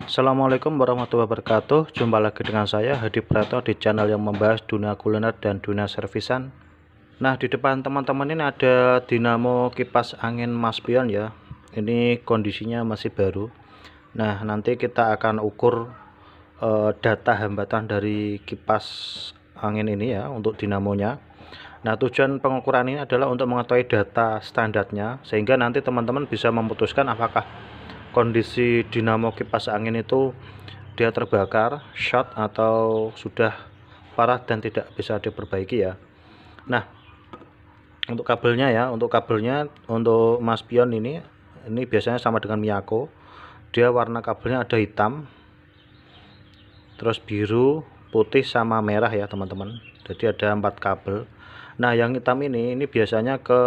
Assalamualaikum warahmatullahi wabarakatuh. Jumpa lagi dengan saya Hadi Prato di channel yang membahas dunia kuliner dan dunia servisan. Nah, di depan teman-teman ini ada dinamo kipas angin Mas Pion ya. Ini kondisinya masih baru. Nah, nanti kita akan ukur data hambatan dari kipas angin ini ya untuk dinamonya. Nah, tujuan pengukuran ini adalah untuk mengetahui data standarnya sehingga nanti teman-teman bisa memutuskan apakah kondisi dinamo kipas angin itu dia terbakar, short atau sudah parah dan tidak bisa diperbaiki ya. Nah, untuk kabelnya ya, untuk Mas Pion ini biasanya sama dengan Miyako. Dia warna kabelnya ada hitam, terus biru, putih sama merah ya teman-teman. Jadi ada 4 kabel. Nah, yang hitam ini biasanya ke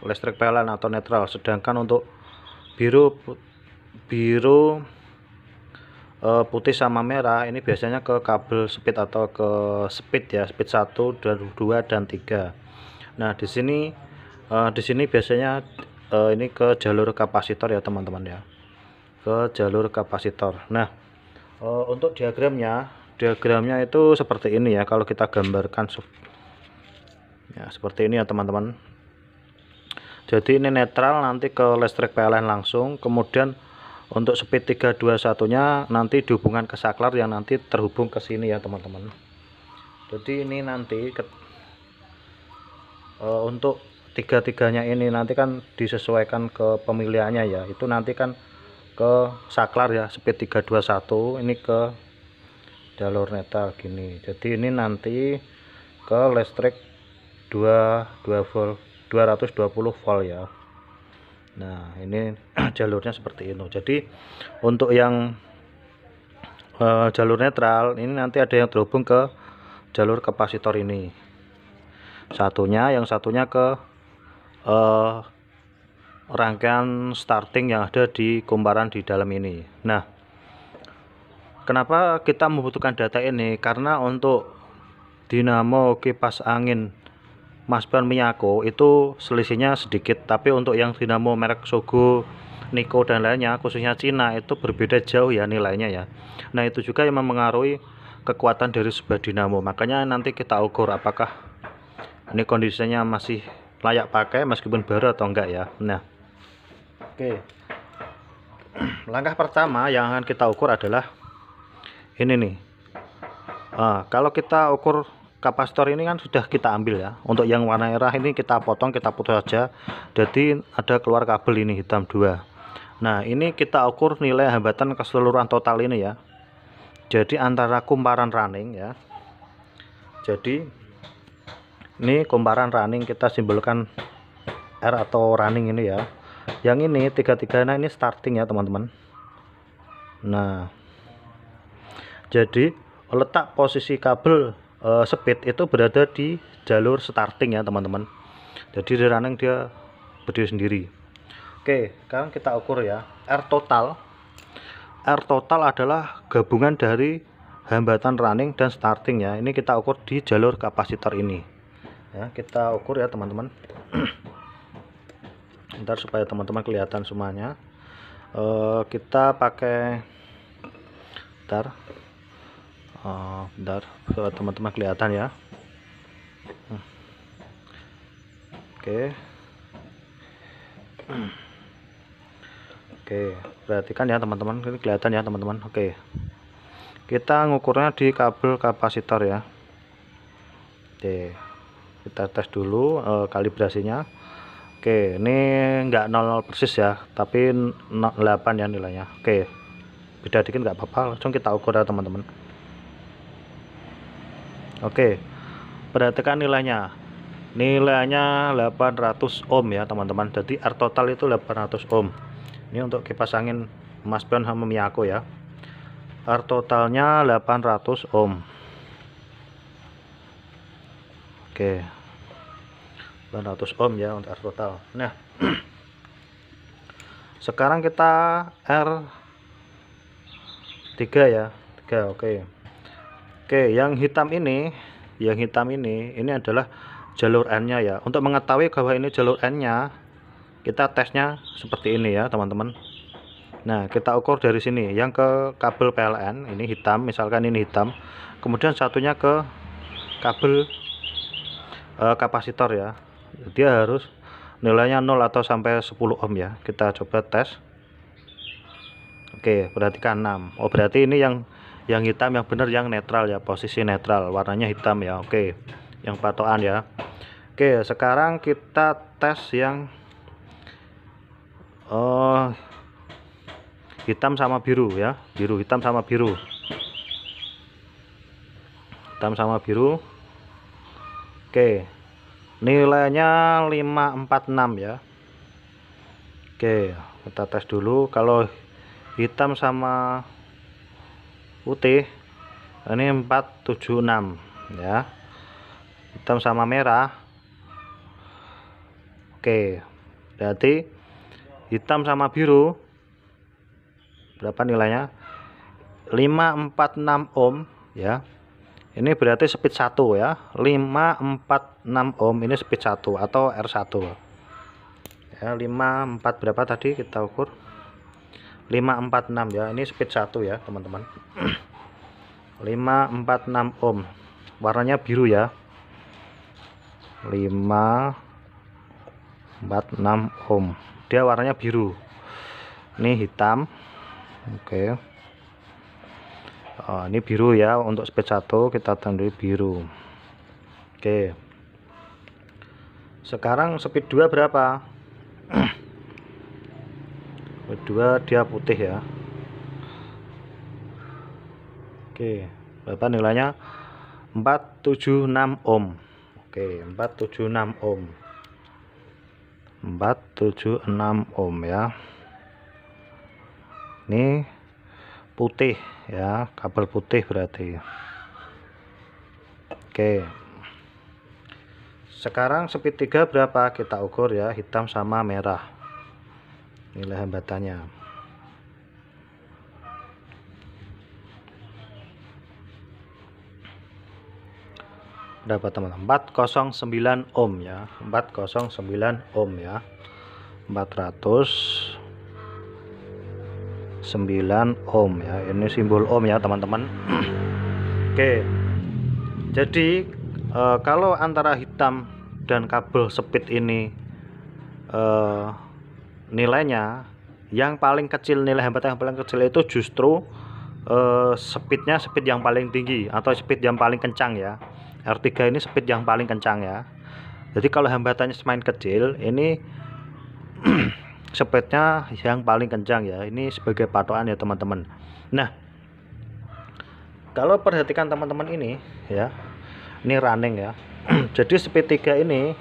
listrik PLN atau netral, sedangkan untuk biru, putih sama merah ini biasanya ke kabel speed atau ke speed ya, speed 1 dan 2 dan 3. Nah, di sini biasanya ini ke jalur kapasitor ya teman-teman ya, ke jalur kapasitor. Nah, untuk diagramnya itu seperti ini ya, kalau kita gambarkan ya seperti ini ya teman-teman. Jadi ini netral nanti ke listrik PLN langsung, kemudian untuk speed 321 nya nanti dihubungkan ke saklar yang nanti terhubung ke sini ya teman-teman. Jadi ini nanti untuk tiga-tiganya ini nanti kan disesuaikan ke pemilihannya ya, itu nanti kan ke saklar ya, speed 321 ini ke jalur netral gini. Jadi ini nanti ke listrik 220 volt ya. Nah, ini jalurnya seperti itu. Jadi untuk yang jalur netral ini nanti ada yang terhubung ke jalur kapasitor ini. Yang satunya ke rangkaian starting yang ada di kumparan di dalam ini. Nah, kenapa kita membutuhkan data ini? Karena untuk dinamo kipas angin Mas Pion Miyako itu selisihnya sedikit, tapi untuk yang dinamo merek Sogo, Niko dan lainnya khususnya Cina itu berbeda jauh ya nilainya ya. Nah, itu juga yang mempengaruhi kekuatan dari sebuah dinamo. Makanya nanti kita ukur apakah ini kondisinya masih layak pakai meskipun baru atau enggak ya. Nah, oke. Langkah pertama yang akan kita ukur adalah ini nih. Kalau kita ukur kapasitor ini kan sudah kita ambil ya. Untuk yang warna merah ini kita potong, kita putus saja. Jadi ada keluar kabel ini hitam 2. Nah, ini kita ukur nilai hambatan keseluruhan total ini ya. Jadi antara kumparan running ya. Jadi ini kumparan running, kita simbolkan R atau running ini ya. Yang ini tiga-tiganya ini starting ya teman-teman. Nah, jadi letak posisi kabel speed itu berada di jalur starting ya teman-teman. Jadi di running dia berdiri sendiri. Oke, sekarang kita ukur ya. R total adalah gabungan dari hambatan running dan starting ya. Ini kita ukur di jalur kapasitor ini ya. Kita ukur ya teman-teman. Ntar supaya teman-teman kelihatan semuanya, kita pakai bentar supaya teman-teman kelihatan ya. Oke, perhatikan ya teman-teman, ini kelihatan ya teman-teman. Oke, kita ngukurnya di kabel kapasitor ya. Oke, kita tes dulu kalibrasinya. Oke, ini enggak 0 persis ya, tapi 8 ya nilainya. Oke, beda dikit nggak apa-apa, langsung kita ukur ya teman-teman. Oke, perhatikan nilainya 800 ohm ya teman-teman. Jadi R total itu 800 ohm. Ini untuk kipas angin Mas Pion sama Miyako ya. R totalnya 800 ohm. Oke, 800 ohm ya untuk R total. Nah, sekarang kita R3 ya. 3, oke. Oke, yang hitam ini adalah jalur N-nya ya. Untuk mengetahui bahwa ini jalur N-nya, kita tesnya seperti ini ya, teman-teman. Nah, kita ukur dari sini. Yang ke kabel PLN ini hitam, misalkan ini hitam. Kemudian satunya ke kabel kapasitor ya. Dia harus nilainya 0 atau sampai 10 ohm ya. Kita coba tes. Oke, perhatikan 6. Oh, berarti ini yang hitam yang benar, yang netral ya, posisi netral, warnanya hitam ya. Oke, yang patokan ya. Oke, sekarang kita tes yang hitam sama biru ya, hitam sama biru, hitam sama biru. Oke, nilainya 546 ya. Oke, kita tes dulu. Kalau hitam sama putih ini 476 ya, hitam sama merah. Oke, berarti hitam sama biru berapa nilainya? 546 ohm ya. Ini berarti speed 1 ya. 546 ohm ini speed 1 atau R1 ya. 54 berapa tadi kita ukur? 546 ya. Ini speed 1 ya teman-teman. 546 ohm, warnanya biru ya. 546 ohm, dia warnanya biru. Ini hitam. Oke. Ini biru ya, untuk speed 1 kita tandai biru. Oke, sekarang speed 2 berapa? Speed 2 dia putih ya. Oke, berapa nilainya? 476 ohm. Oke, 476 ohm, 476 ohm ya. Ini putih ya, kabel putih berarti. Oke, sekarang speed 3 berapa? Kita ukur ya, hitam sama merah, nilai hambatannya. Berapa teman-teman? 409 ohm ya, 409 ohm ya, 409 ohm ya. Ini simbol ohm ya teman-teman. Oke, jadi kalau antara hitam dan kabel speed ini nilainya yang paling kecil, nilai hambatan yang paling kecil itu justru speednya speed yang paling tinggi atau speed yang paling kencang ya. R3 ini speed yang paling kencang ya. Jadi kalau hambatannya semakin kecil, ini speednya yang paling kencang ya. Ini sebagai patokan ya teman-teman. Nah, kalau perhatikan teman-teman ini ya, ini running ya. Jadi speed 3 ini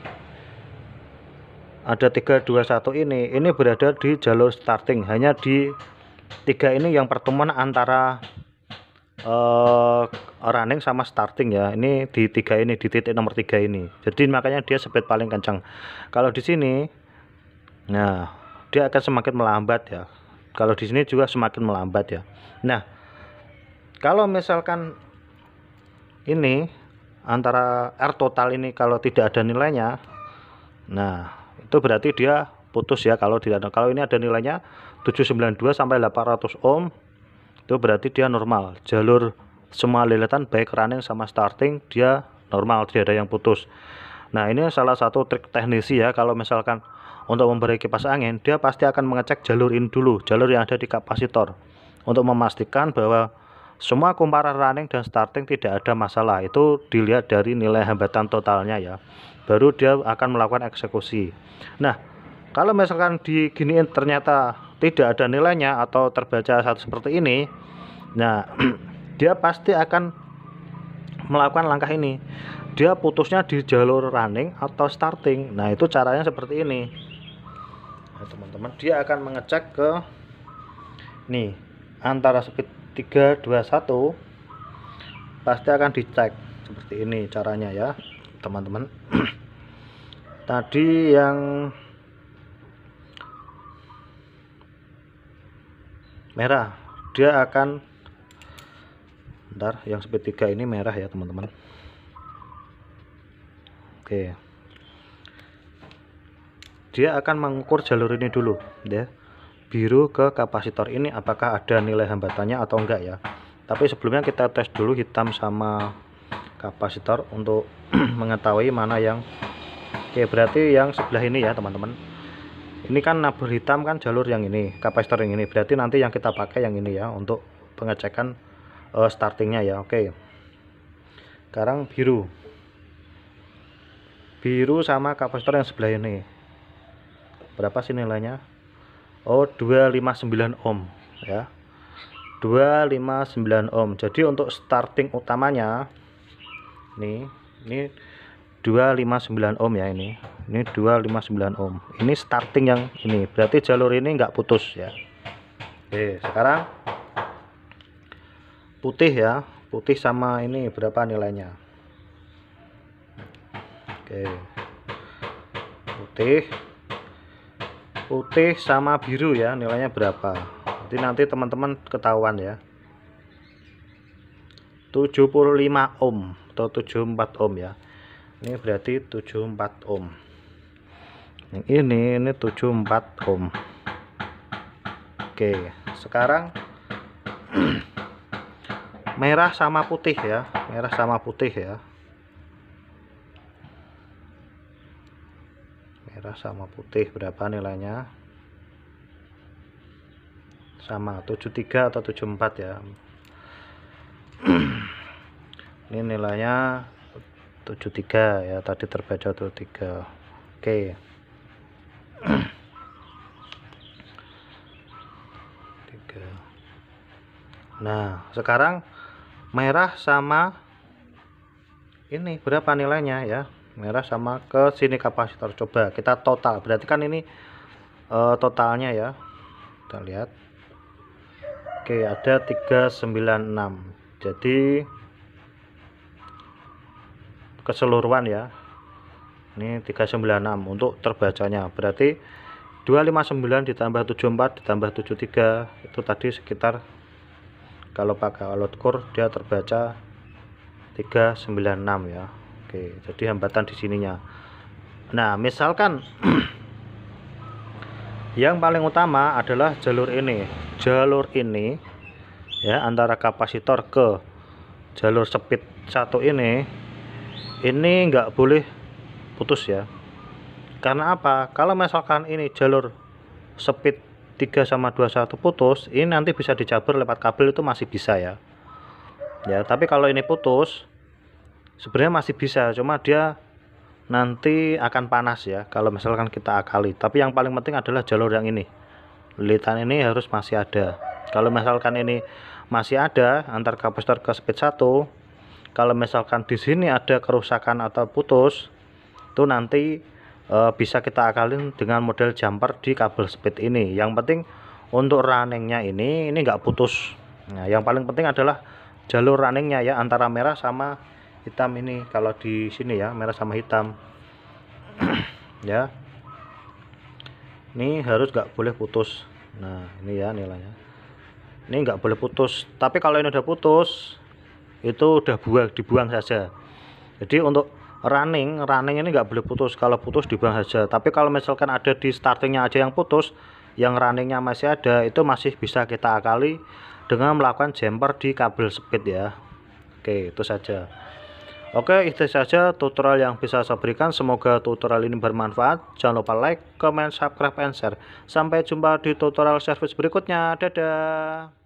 ada 321 ini berada di jalur starting, hanya di 3 ini yang pertemuan antara running sama starting ya. Ini di 3 ini, di titik nomor 3 ini. Jadi makanya dia speed paling kencang. Kalau di sini, nah, dia akan semakin melambat ya. Kalau di sini juga semakin melambat ya. Nah, kalau misalkan ini antara R total ini kalau tidak ada nilainya, nah itu berarti dia putus ya. Kalau tidak ada, kalau ini ada nilainya 792 sampai 800 ohm, itu berarti dia normal. Jalur semua lilatan baik running sama starting dia normal, tidak ada yang putus. Nah, ini salah satu trik teknisi ya. Kalau misalkan untuk memberi kipas angin, dia pasti akan mengecek jalur ini dulu, jalur yang ada di kapasitor, untuk memastikan bahwa semua kumparan running dan starting tidak ada masalah. Itu dilihat dari nilai hambatan totalnya ya, baru dia akan melakukan eksekusi. Nah, kalau misalkan diginiin ternyata tidak ada nilainya atau terbaca satu seperti ini, nah dia pasti akan melakukan langkah ini. Dia putusnya di jalur running atau starting. Nah, itu caranya seperti ini. Nah, teman-teman, dia akan mengecek ke nih antara speed 321, pasti akan dicek seperti ini caranya ya teman-teman. Tadi yang merah dia akan, bentar, yang speed 3 ini merah ya teman-teman. Oke, dia akan mengukur jalur ini dulu ya. biru ke kapasitor ini apakah ada nilai hambatannya atau enggak ya. Tapi sebelumnya kita tes dulu hitam sama kapasitor untuk mengetahui mana yang oke. Berarti yang sebelah ini ya teman-teman, ini kan nabur hitam kan jalur yang ini, kapasitor yang ini, berarti nanti yang kita pakai yang ini ya untuk pengecekan startingnya ya. Oke, sekarang biru sama kapasitor yang sebelah ini berapa sih nilainya? Oh, 259 ohm ya, 259 ohm. Jadi untuk starting utamanya ini 259 ohm ya, ini 259 ohm. Ini starting yang ini, berarti jalur ini enggak putus ya. Oke, sekarang putih ya, putih sama ini berapa nilainya? Oke, putih sama biru ya, nilainya berapa? Jadi nanti teman-teman ketahuan ya. 75 ohm atau 74 ohm ya. Ini berarti 74 ohm. Yang ini 74 ohm. Oke, sekarang merah sama putih ya, merah sama putih ya. Merah sama putih berapa nilainya? Sama 73 atau 74 ya. Ini nilainya 73 ya, tadi terbaca 73. Oke. Nah, sekarang merah sama ini berapa nilainya ya? Merah sama ke sini kapasitor. Coba kita total. Berarti kan ini totalnya ya. Kita lihat. Oke, ada 396. Jadi keseluruhan ya. Ini 396 untuk terbacanya. Berarti 259 ditambah 74 ditambah 73 itu tadi sekitar, kalau pakai alat ukur dia terbaca 396 ya. Oke, jadi hambatan di sininya. Nah, misalkan yang paling utama adalah jalur ini ya, antara kapasitor ke jalur speed 1 ini nggak boleh putus ya. Karena apa? Kalau misalkan ini jalur speed 3 sama 21 putus, ini nanti bisa dicabar lewat kabel, itu masih bisa ya. Ya, tapi kalau ini putus sebenarnya masih bisa, cuma dia nanti akan panas ya kalau misalkan kita akali. Tapi yang paling penting adalah jalur yang ini, lilitan ini harus masih ada. Kalau misalkan ini masih ada antar kapasitor ke speed 1, kalau misalkan di sini ada kerusakan atau putus, itu nanti bisa kita akalin dengan model jumper di kabel speed ini. Yang penting untuk runningnya ini nggak putus. Nah, yang paling penting adalah jalur runningnya ya, antara merah sama hitam ini. Kalau di sini ya merah sama hitam ya, ini harus nggak boleh putus. Nah, ini ya nilainya, ini nggak boleh putus. Tapi kalau ini udah putus, itu udah dibuang saja. Jadi untuk running ini nggak boleh putus. Kalau putus dibuang saja. Tapi kalau misalkan ada di startingnya aja yang putus, yang runningnya masih ada, itu masih bisa kita akali dengan melakukan jumper di kabel speed ya. Oke, itu saja. Oke, itu saja tutorial yang bisa saya berikan. Semoga tutorial ini bermanfaat. Jangan lupa like, comment, subscribe, and share. Sampai jumpa di tutorial service berikutnya. Dadah.